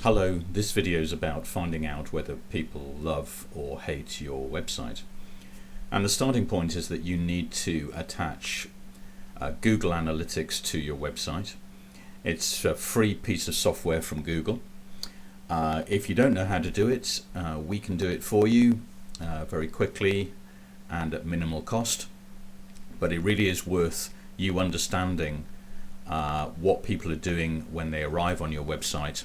Hello, this video is about finding out whether people love or hate your website. And the starting point is that you need to attach Google Analytics to your website. It's a free piece of software from Google. If you don't know how to do it, we can do it for you very quickly and at minimal cost. But it really is worth you understanding what people are doing when they arrive on your website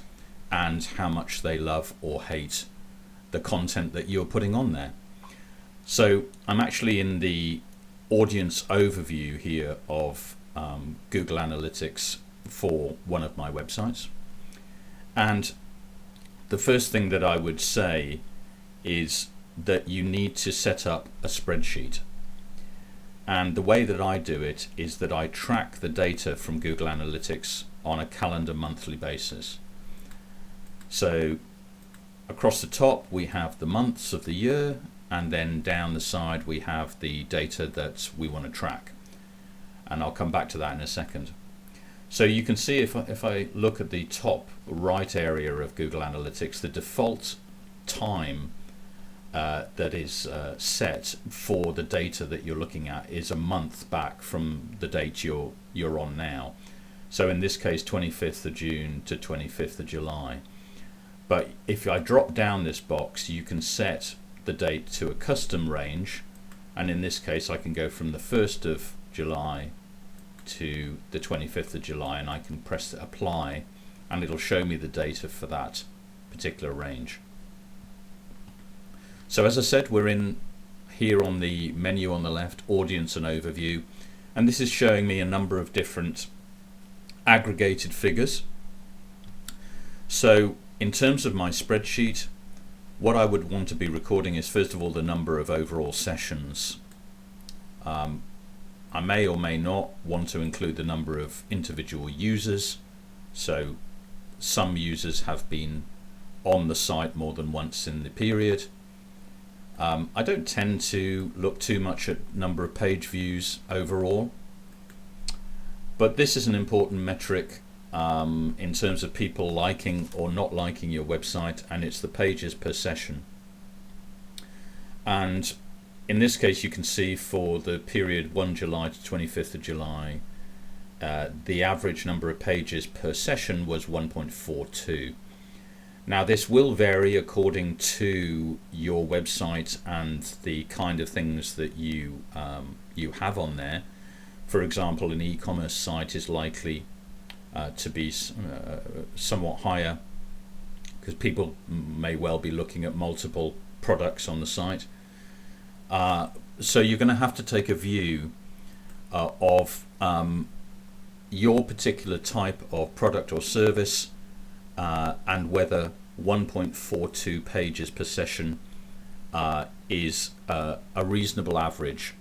and how much they love or hate the content that you're putting on there. So I'm actually in the audience overview here of Google Analytics for one of my websites. And the first thing that I would say is that you need to set up a spreadsheet. And the way that I do it is that I track the data from Google Analytics on a calendar monthly basis. So across the top we have the months of the year, and then down the side we have the data that we want to track. And I'll come back to that in a second. So you can see if I look at the top right area of Google Analytics, the default time that is set for the data that you're looking at is a month back from the date you're on now. So in this case 25th of June to 25th of July. But if I drop down this box, you can set the date to a custom range, and in this case I can go from the 1st of July to the 25th of July, and I can press apply and it'll show me the data for that particular range. So as I said, we're in here on the menu on the left, audience and overview, and this is showing me a number of different aggregated figures. So in terms of my spreadsheet, what I would want to be recording is first of all the number of overall sessions. I may or may not want to include the number of individual users. So some users have been on the site more than once in the period. I don't tend to look too much at number of page views overall, but this is an important metric in terms of people liking or not liking your website, and it's the pages per session. And in this case you can see for the period 1 July to 25th of July, the average number of pages per session was 1.42. Now this will vary according to your website and the kind of things that you have on there. For example, an e-commerce site is likely to be somewhat higher because people may well be looking at multiple products on the site. So you're going to have to take a view of your particular type of product or service and whether 1.42 pages per session is a reasonable average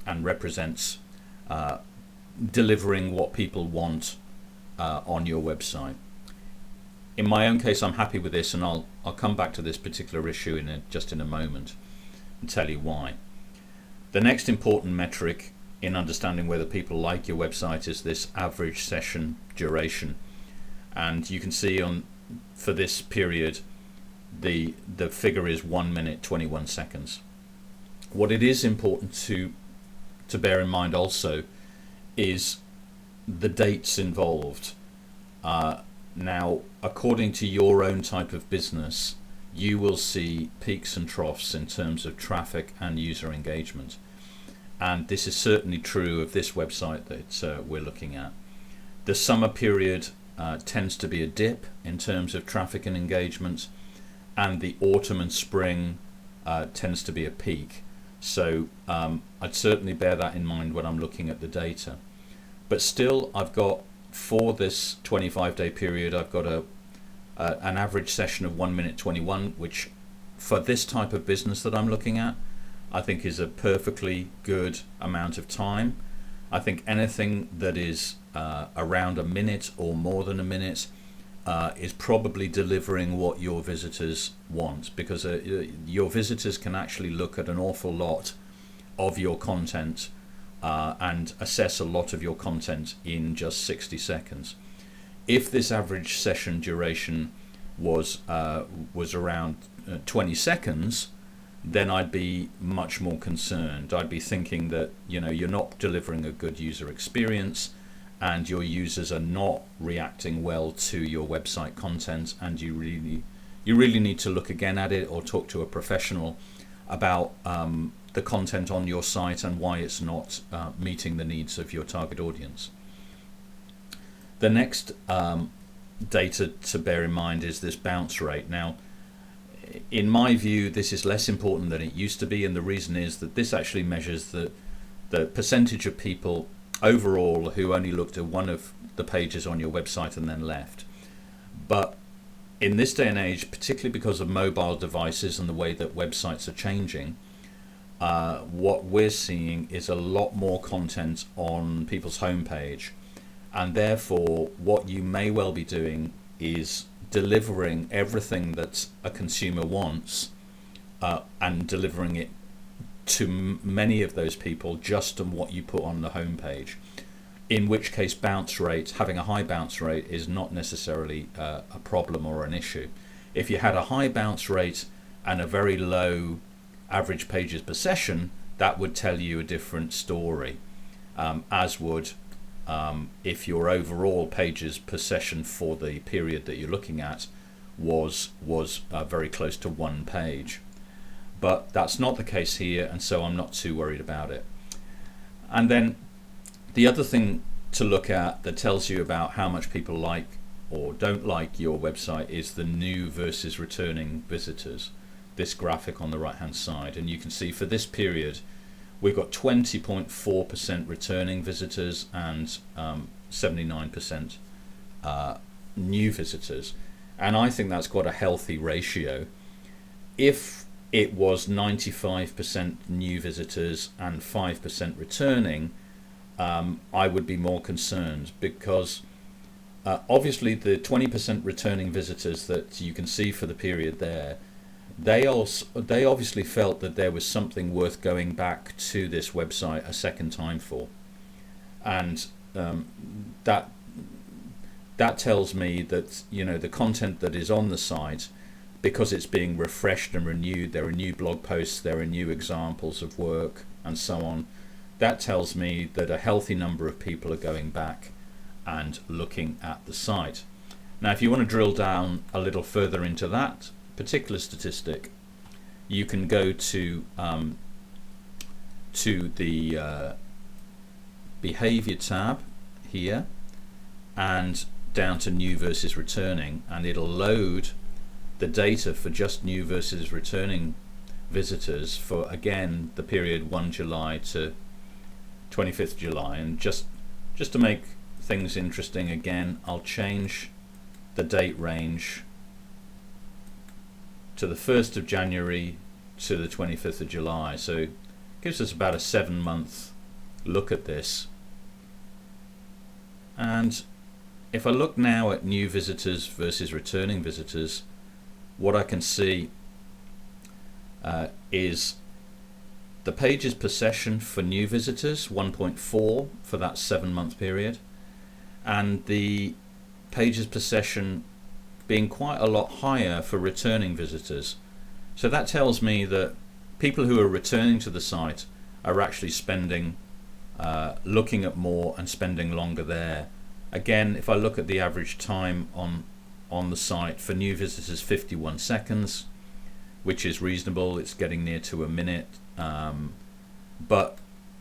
and represents delivering what people want on your website. In my own case, I'm happy with this, and I'll come back to this particular issue just in a moment and tell you why. The next important metric in understanding whether people like your website is this average session duration, and you can see for this period the figure is 1 minute 21 seconds. What it is important to bear in mind also is the dates involved. Now, according to your own type of business, you will see peaks and troughs in terms of traffic and user engagement, and this is certainly true of this website that we're looking at. The summer period tends to be a dip in terms of traffic and engagement, and the autumn and spring tends to be a peak. So I'd certainly bear that in mind when I'm looking at the data. But still, I've got, for this 25-day period, I've got an average session of 1 minute 21, which for this type of business that I'm looking at, I think is a perfectly good amount of time. I think anything that is around a minute or more than a minute is probably delivering what your visitors want, because your visitors can actually look at an awful lot of your content and assess a lot of your content in just 60 seconds. If this average session duration was around 20 seconds, then I'd be much more concerned. I'd be thinking that you're not delivering a good user experience, and your users are not reacting well to your website content, and you really need to look again at it or talk to a professional about the content on your site and why it's not meeting the needs of your target audience. The next data to bear in mind is this bounce rate. Now, in my view, this is less important than it used to be, and the reason is that this actually measures the percentage of people overall who only looked at one of the pages on your website and then left. But in this day and age, particularly because of mobile devices and the way that websites are changing, what we're seeing is a lot more content on people's homepage, and therefore what you may well be doing is delivering everything that a consumer wants and delivering it to many of those people just on what you put on the homepage, in which case having a high bounce rate is not necessarily a problem or an issue. If you had a high bounce rate and a very low average pages per session, that would tell you a different story, as would if your overall pages per session for the period that you're looking at was very close to one page. But that's not the case here, and so I'm not too worried about it. And then the other thing to look at that tells you about how much people like or don't like your website is the new versus returning visitors, this graphic on the right hand side. And you can see for this period we've got 20.4% returning visitors and 79% new visitors, and I think that's quite a healthy ratio. If it was 95% new visitors and 5% returning, I would be more concerned, because obviously the 20% returning visitors that you can see for the period there, they obviously felt that there was something worth going back to this website a second time for, and that tells me that the content that is on the site, because it's being refreshed and renewed, there are new blog posts, there are new examples of work and so on, that tells me that a healthy number of people are going back and looking at the site. Now, if you want to drill down a little further into that particular statistic, you can go to the behavior tab here and down to new versus returning, and it'll load the data for just new versus returning visitors for, again, the period 1 July to 25th July. And just to make things interesting, again, I'll change the date range to the 1st of January to the 25th of July, so it gives us about a 7-month look at this. And if I look now at new visitors versus returning visitors, what I can see is the pages per session for new visitors, 1.4 for that 7-month period, and the pages per session being quite a lot higher for returning visitors. So that tells me that people who are returning to the site are actually spending, looking at more and spending longer there. Again, if I look at the average time on the site for new visitors, 51 seconds, which is reasonable. It's getting near to a minute, but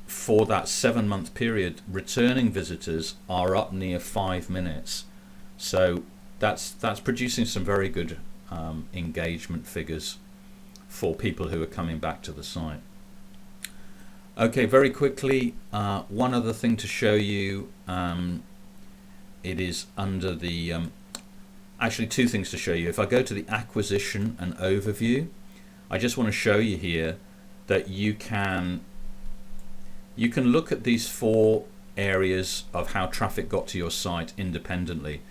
for that 7-month period, returning visitors are up near 5 minutes. So that's producing some very good engagement figures for people who are coming back to the site. Okay, very quickly, one other thing to show you. It is under the actually two things to show you. If I go to the acquisition and overview, I just want to show you here that you can look at these 4 areas of how traffic got to your site independently.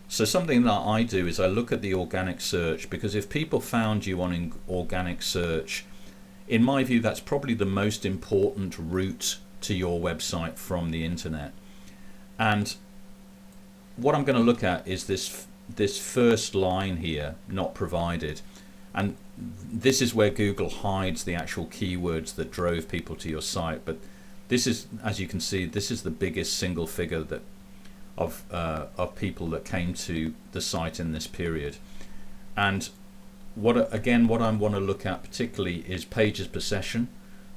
So something that I do is I look at the organic search, because if people found you on organic search, in my view, that's probably the most important route to your website from the internet. And what I'm going to look at is this first line here, not provided, and this is where Google hides the actual keywords that drove people to your site. But this is, as you can see, this is the biggest single figure that of people that came to the site in this period. And what I want to look at particularly is pages per session.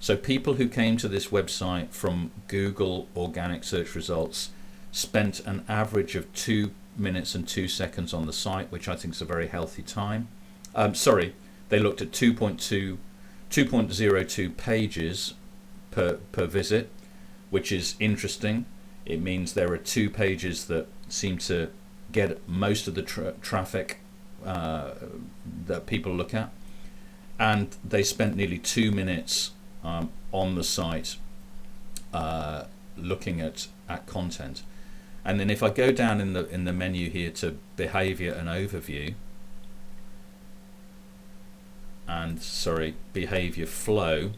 So people who came to this website from Google organic search results spent an average of 2 minutes and 2 seconds on the site, which I think is a very healthy time. They looked at 2.02 pages per visit, which is interesting. It means there are 2 pages that seem to get most of the traffic that people look at, and they spent nearly 2 minutes on the site looking at content. And then if I go down in the menu here to behavior and overview, and behavior flow,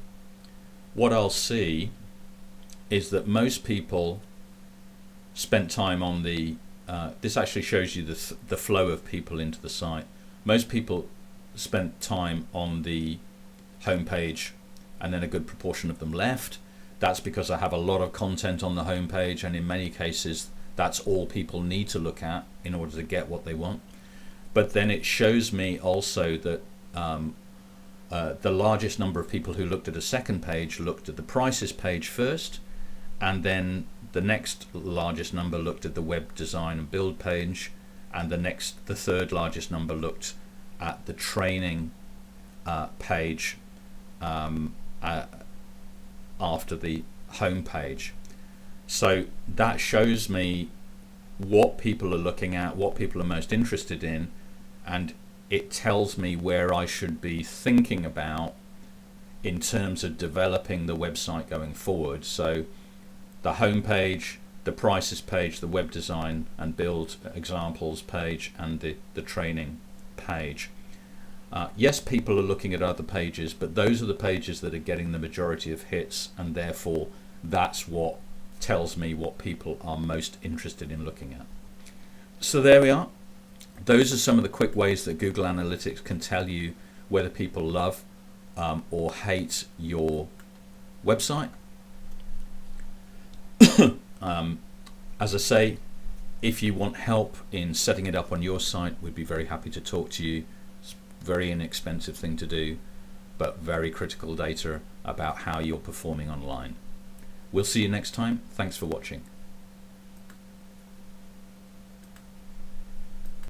what I'll see is that most people spent time on the this actually shows you the flow of people into the site. Most people spent time on the home page, and then a good proportion of them left. That's because I have a lot of content on the home page, and in many cases that's all people need to look at in order to get what they want. But then it shows me also that the largest number of people who looked at a second page looked at the prices page first, and then the next largest number looked at the web design and build page, and the third largest number looked at the training page after the home page. So that shows me what people are looking at, what people are most interested in, and it tells me where I should be thinking about in terms of developing the website going forward. So the home page, the prices page, the web design and build examples page, and the training page. Yes, people are looking at other pages, but those are the pages that are getting the majority of hits, and therefore that's what tells me what people are most interested in looking at. So there we are. Those are some of the quick ways that Google Analytics can tell you whether people love or hate your website. As I say, if you want help in setting it up on your site, we'd be very happy to talk to you. It's a very inexpensive thing to do, but very critical data about how you're performing online. We'll see you next time. Thanks for watching.